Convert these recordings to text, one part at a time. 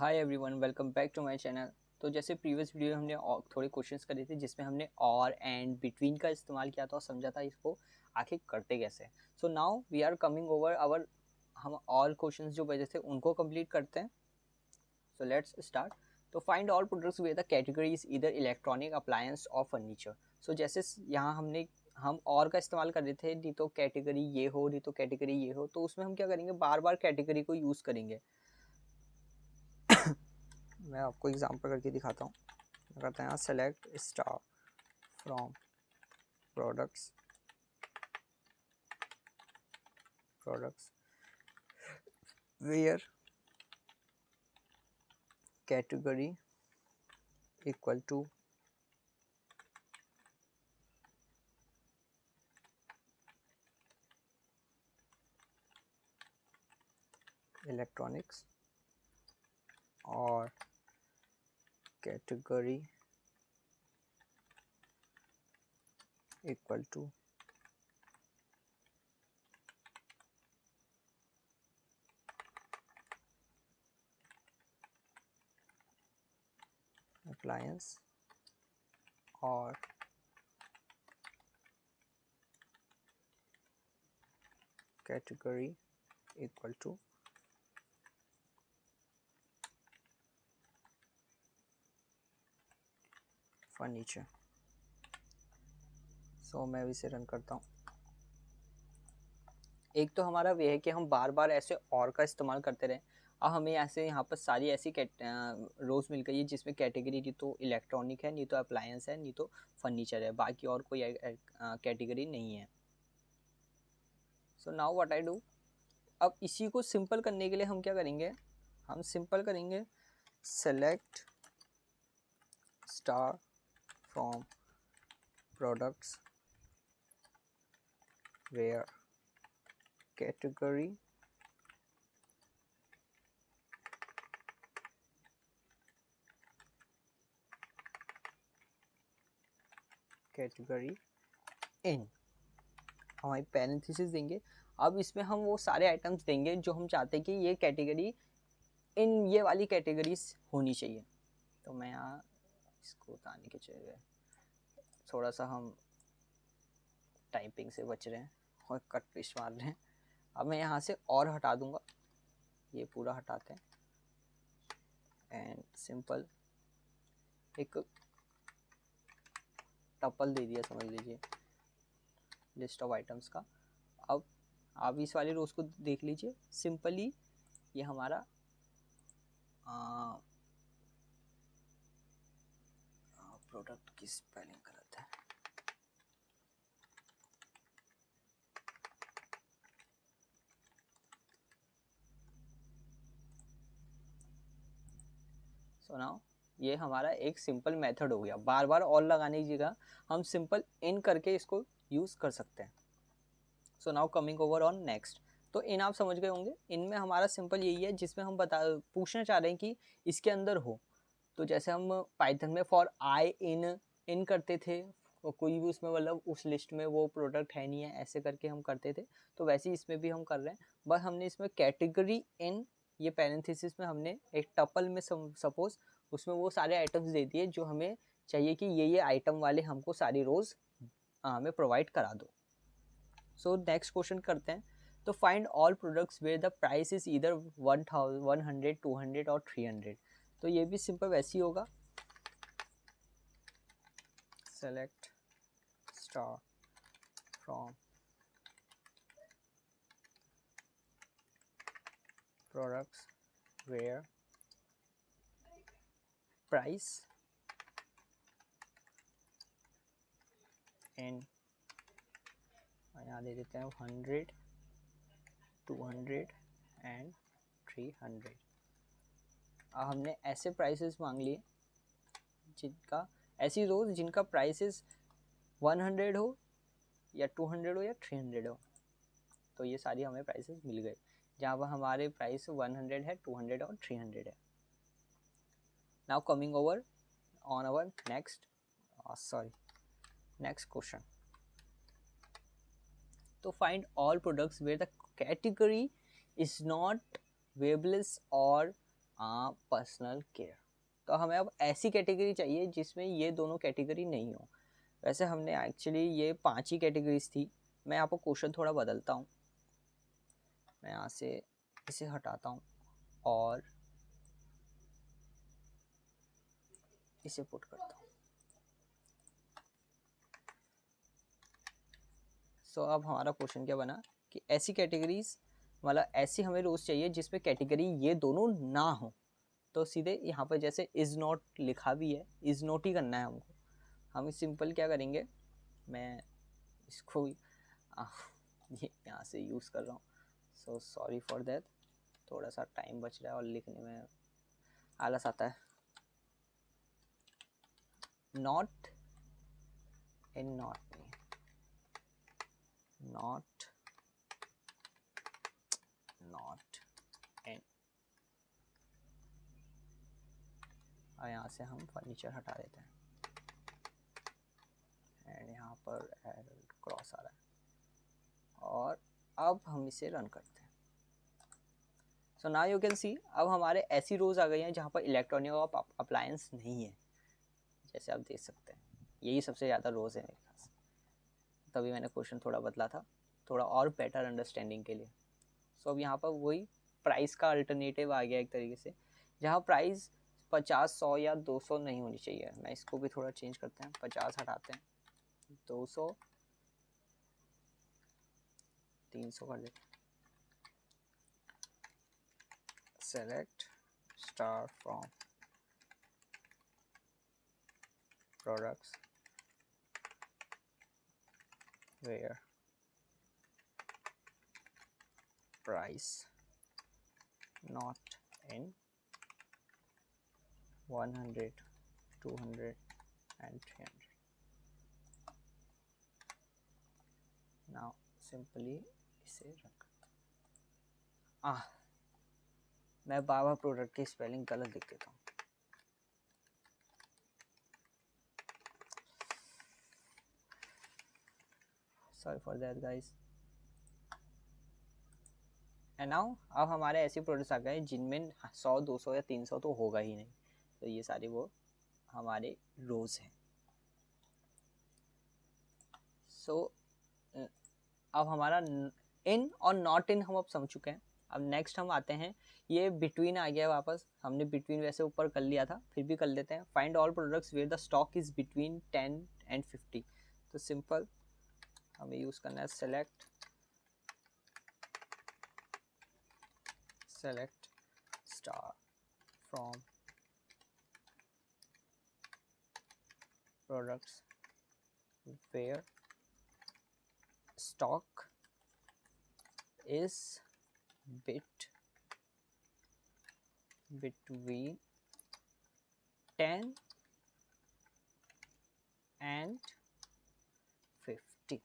Hi everyone, welcome back to my channel. तो जैसे previous video में हमने थोड़े क्वेश्चंस करे थे जिसमें हमने और एंड बिटवीन का इस्तेमाल किया था और समझा था इसको आखिर करते कैसे। So now we are coming over our हम ऑल क्वेश्चंस जो बचे थे उनको कंप्लीट करते हैं। So let's start. तो find all products with the category is either electronic appliance और फर्नीचर। सो जैसे यहाँ हम और का इस्तेमाल कर रहे थे, नहीं तो कैटेगरी ये हो नहीं तो कैटेगरी ये हो, तो उसमें हम क्या करेंगे, बार बार कैटेगरी को यूज़ करेंगे। मैं आपको एग्जांपल करके दिखाता हूँ। करते हैं select star from products where category equal to electronics और कैटेगरी इक्वल टू अप्लायंस और category equal to furniture. So मैं भी इसे रन करता हूँ। एक तो हमारा वे है कि हम बार बार ऐसे और का इस्तेमाल करते रहें। अब हमें ऐसे यहाँ पर सारी ऐसी रोज मिल गई है जिसमें कैटेगरी नहीं तो इलेक्ट्रॉनिक है, नहीं तो अप्लायंस है, नहीं तो फर्नीचर है, बाकी और कोई कैटेगरी नहीं है। So now what I do, अब इसी को सिंपल करने के लिए हम क्या करेंगे, हम सिंपल करेंगे select star from products where category in, हमारी पैरेंथेसिस देंगे। अब इसमें हम वो सारे आइटम्स देंगे जो हम चाहते हैं कि ये कैटेगरी इन ये वाली कैटेगरीज होनी चाहिए। तो मैं यहाँ इसको उतारने के चाहिए, थोड़ा सा हम टाइपिंग से बच रहे हैं और कट पेस्ट मार रहे हैं। अब मैं यहाँ से और हटा दूंगा, ये पूरा हटाते हैं एंड सिंपल एक टपल दे दिया, समझ लीजिए लिस्ट ऑफ आइटम्स का। अब आप इस वाले रोज को देख लीजिए, सिंपली ये हमारा प्रोडक्ट की स्पेलिंग गलत है। सो नाउ ये हमारा एक सिंपल मेथड हो गया, बार बार और लगाने की जगह हम सिंपल इन करके इसको यूज कर सकते हैं। So now coming over on next. तो इन आप समझ गए होंगे, इनमें हमारा सिंपल यही है जिसमें हम पूछना चाह रहे हैं कि इसके अंदर हो। तो जैसे हम पाइथन में फॉर आई इन करते थे, कोई भी उसमें मतलब उस लिस्ट में वो प्रोडक्ट है नहीं है ऐसे करके हम करते थे, तो वैसे ही इसमें भी हम कर रहे हैं। बस हमने इसमें कैटेगरी इन, ये पैरेंथेसिस में हमने एक टपल में सपोज उसमें वो सारे आइटम्स दे दिए जो हमें चाहिए कि ये आइटम वाले हमको सारी रोज हमें प्रोवाइड करा दो। सो नेक्स्ट क्वेश्चन करते हैं। तो find all products where the price is either 100, 200 और 300। तो ये भी सिंपल वैसे ही होगा, select star from products where price in, यहाँ दे देते हैं 100, 200 एंड 300। अब हमने ऐसे प्राइसेस मांग लिए जिनका, ऐसी रोज जिनका प्राइसेस 100 हो या 200 हो या 300 हो। तो ये सारी हमें प्राइसेस मिल गए जहाँ पर हमारे प्राइस 100 है, 200 और 300 है। Now coming over on our next next question. तो find all products where the category is not wearables और पर्सनल केयर। तो हमें अब ऐसी कैटेगरी चाहिए जिसमें ये दोनों कैटेगरी नहीं हो। वैसे हमने एक्चुअली ये 5 ही कैटेगरीज थी। मैं आपको क्वेश्चन थोड़ा बदलता हूँ, मैं यहाँ से इसे हटाता हूँ और इसे पुट करता हूँ। सो अब हमारा क्वेश्चन क्या बना कि ऐसी कैटेगरीज, मतलब ऐसी हमें रोज चाहिए जिसमें कैटेगरी ये दोनों ना हो। तो सीधे यहाँ पर जैसे इज नॉट लिखा भी है, इज नॉट ही करना है हमको। हम सिंपल क्या करेंगे, मैं इसको ये यहाँ से यूज़ कर रहा हूँ, सो सॉरी फॉर दैट। थोड़ा सा टाइम बच रहा है और लिखने में आलस आता है। नॉट इन नॉट में, नॉट इन, और यहाँ से हम फर्नीचर हटा देते हैं एंड यहाँ पर क्रॉस आ रहा है और अब हम इसे रन करते हैं। So now you can see अब हमारे ऐसी रोज आ गई हैं जहाँ पर इलेक्ट्रॉनिक और अप्लायंस नहीं है, जैसे आप देख सकते हैं। यही सबसे ज़्यादा रोज है मेरे पास, तभी मैंने क्वेश्चन थोड़ा बदला था, थोड़ा और बेटर अंडरस्टैंडिंग के लिए। सो अब यहाँ पर वही प्राइस का अल्टरनेटिव आ गया एक तरीके से, जहाँ प्राइस 50, 100 या 200 नहीं होनी चाहिए। मैं इसको भी थोड़ा चेंज करते हैं, 50 हटाते हैं, 200, 300 कर देते हैं। Select star from products where price not in 100, 200 and 300. Now simply इसे रख, मैं बाबा प्रोडक्ट की स्पेलिंग गलत लिख देता हूँ। Sorry for that guys. And now अब हमारे ऐसे प्रोडक्ट्स आ गए जिनमें 100, 200 या 300 तो होगा ही नहीं। तो ये सारे वो हमारे रोज हैं। सो अब हमारा इन और नॉट इन हम अब समझ चुके हैं। अब नेक्स्ट हम आते हैं, ये बिटवीन आ गया वापस। हमने बिटवीन वैसे ऊपर कर लिया था, फिर भी कर लेते हैं। Find all products where the stock is between 10 and 50। तो सिंपल हमें यूज करना है select star from products where stock is between 10 and 50।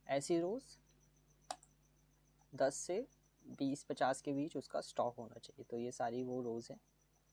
ऐसी रोज 10 से 20, 50 के बीच उसका स्टॉक होना चाहिए। तो ये सारी वो रोज हैं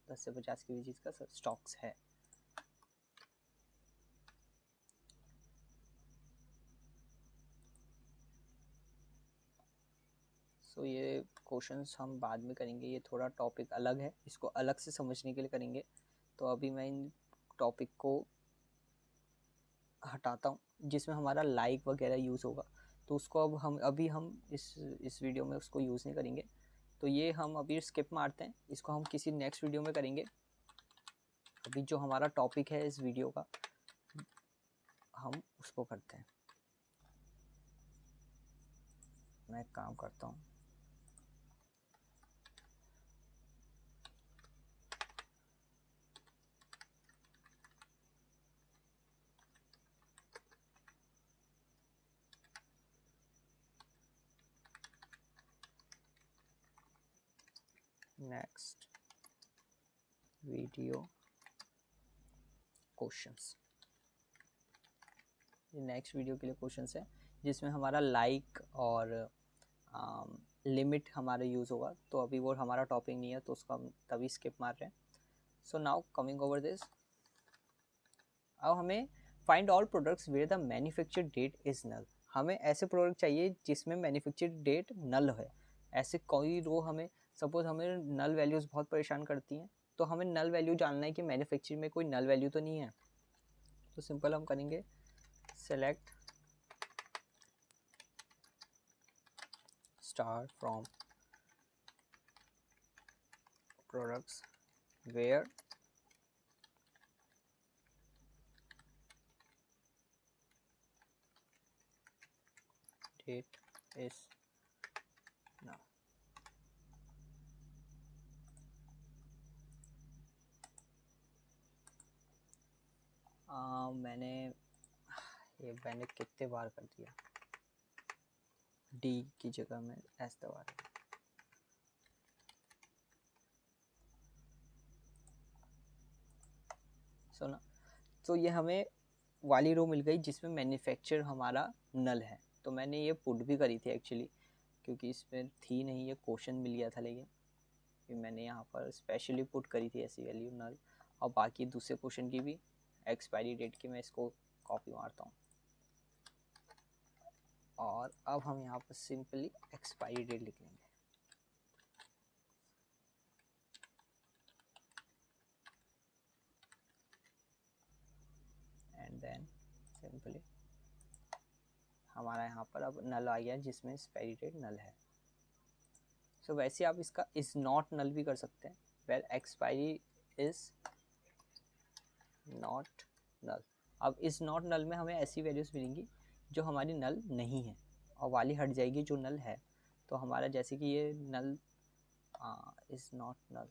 10 से 50 के बीच इसका स्टॉक्स है। सो ये क्वेश्चंस हम बाद में करेंगे, ये थोड़ा टॉपिक अलग है, इसको अलग से समझने के लिए करेंगे। तो अभी मैं इन टॉपिक को हटाता हूँ जिसमें हमारा लाइक वगैरह यूज़ होगा। तो उसको अब हम इस वीडियो में उसको यूज़ नहीं करेंगे। तो ये हम अभी स्किप मारते हैं, इसको हम किसी नेक्स्ट वीडियो में करेंगे। अभी जो हमारा टॉपिक है इस वीडियो का हम उसको करते हैं। मैं एक काम करता हूँ, नेक्स्ट वीडियो क्वेश्चंस। ये नेक्स्ट वीडियो के लिए क्वेश्चंस है जिसमें हमारा लाइक और लिमिट हमारा यूज़ होगा। तो अभी वो हमारा टॉपिक नहीं है तो उसको हम तभी स्किप मार रहे हैं। So now coming over this, अब हमें find all products where the manufacture date is null. हमें ऐसे प्रोडक्ट चाहिए जिसमें मैन्युफैक्चर डेट नल है। ऐसे कोई रो हमें सपोज हमें नल वैल्यूज़ बहुत परेशान करती हैं, तो हमें नल वैल्यू जानना है कि मैन्युफैक्चर में कोई नल वैल्यू तो नहीं है। तो सिंपल हम करेंगे select star from products where date is now। मैंने कितने बार कर दिया, डी की जगह में एस दबा रहा हूं। सुना, तो ये हमें वाली रो मिल गई जिसमें मैन्युफैक्चर हमारा नल है। तो मैंने ये पुट भी करी थी एक्चुअली, क्योंकि इसमें थी नहीं, ये क्वेश्चन मिल गया था, लेकिन मैंने यहाँ पर स्पेशली पुट करी थी ऐसी वैल्यू नल। और बाकी दूसरे क्वेश्चन की भी एक्सपायरी डेट की मैं इसको कॉपी मारता हूँ, और अब हम यहाँ पर सिंपली एक्सपायरी डेट लिख लेंगे। एंड देन सिंपली हमारा यहाँ पर अब नल आ गया जिसमें एक्सपायरी डेट नल है। सो वैसे आप इसका इज नॉट नल भी कर सकते हैं, where expiry is not null. अब इज नॉट नल में हमें ऐसी वैल्यूज मिलेंगी जो हमारी नल नहीं है, और वाली हट जाएगी जो नल है। तो हमारा जैसे कि ये नल इज नॉट नल,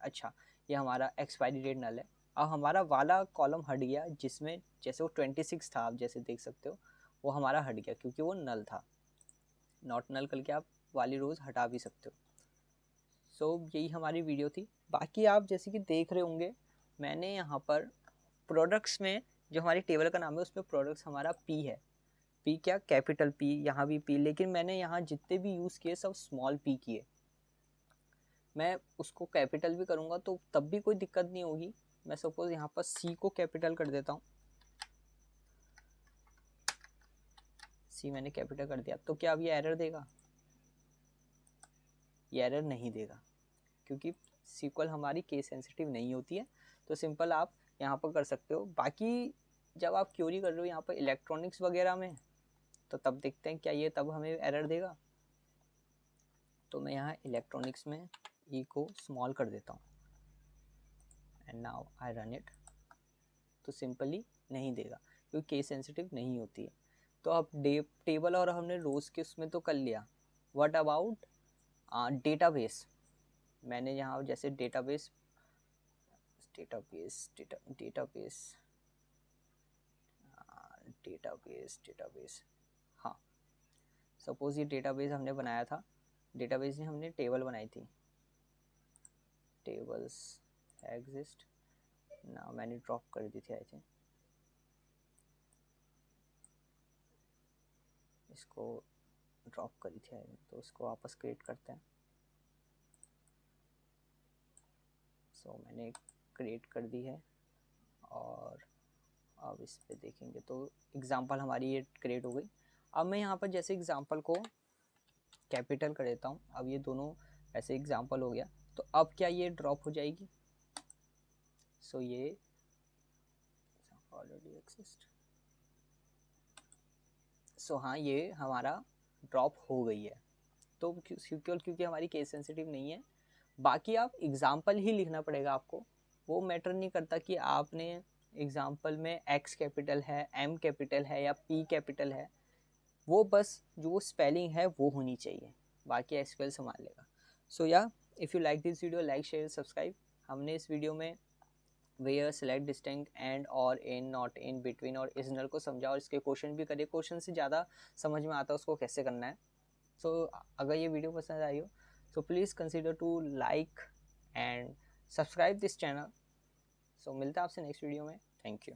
अच्छा ये हमारा एक्सपायरी डेट नल है। अब हमारा वाला कॉलम हट गया जिसमें जैसे वो 26 था, आप जैसे देख सकते हो वो हमारा हट गया क्योंकि वो नल था। नॉट नल करके आप वाली रोज हटा भी सकते हो। सो यही हमारी वीडियो थी। बाकी आप जैसे कि देख रहे होंगे मैंने यहाँ पर प्रोडक्ट्स में जो हमारी टेबल का नाम है उसमें प्रोडक्ट्स हमारा पी है। पी क्या, कैपिटल पी, यहाँ भी पी, लेकिन मैंने यहाँ जितने भी यूज़ किए सब स्मॉल पी किए। मैं उसको कैपिटल भी करूँगा तो तब भी कोई दिक्कत नहीं होगी। मैं सपोज यहाँ पर सी को कैपिटल कर देता हूँ, सी मैंने कैपिटल कर दिया, तो क्या अब ये एरर देगा? ये एरर नहीं देगा क्योंकि सीक्वल हमारी केस सेंसिटिव नहीं होती है। तो सिंपल आप यहाँ पर कर सकते हो। बाकी जब आप क्यूरी कर रहे हो यहाँ पर इलेक्ट्रॉनिक्स वगैरह में, तो तब देखते हैं क्या ये तब हमें एरर देगा। तो मैं यहाँ इलेक्ट्रॉनिक्स में ई को स्मॉल कर देता हूँ and now I run it. तो सिंपली नहीं देगा क्योंकि केस सेंसिटिव नहीं होती है। तो अब टेबल और हमने रोज के उसमें तो कर लिया। What about database? मैंने यहाँ जैसे डेटाबेस हाँ, सपोज ये डेटाबेस हमने बनाया था, डेटाबेस में हमने टेबल बनाई थी, टेबल्स एग्जिस्ट ना, मैंने ड्रॉप कर दी थी आई थिंक, इसको ड्रॉप करी थी आई, तो उसको वापस क्रिएट करते हैं। सो मैंने क्रिएट कर दी है और अब इस पे देखेंगे तो एग्जांपल हमारी ये क्रिएट हो गई। अब मैं यहाँ पर जैसे एग्जांपल को कैपिटल कर देता हूँ, अब ये दोनों ऐसे एग्जांपल हो गया। तो अब क्या ये ड्रॉप हो जाएगी? सो ये ऑलरेडी एक्सिस्ट, सो हाँ ये हमारा ड्रॉप हो गई है। तो क्योंकि हमारी केस सेंसिटिव नहीं है। बाकी आप एग्जाम्पल ही लिखना पड़ेगा आपको, वो मैटर नहीं करता कि आपने एग्जाम्पल में एक्स कैपिटल है, एम कैपिटल है या पी कैपिटल है, वो बस जो स्पेलिंग है वो होनी चाहिए, बाकी एसक्यूएल संभाल लेगा। सो या if you like this video, like share subscribe. हमने इस वीडियो में वेयर, सेलेक्ट, डिस्टिंक्ट, एंड, और, इन, नॉट, इन, बिटवीन और इजनल को समझा और इसके क्वेश्चन भी करे। क्वेश्चन से ज़्यादा समझ में आता है उसको कैसे करना है। सो अगर ये वीडियो पसंद आई हो so please consider to like and subscribe this channel। so मिलता है आपसे नेक्स्ट वीडियो में। Thank you.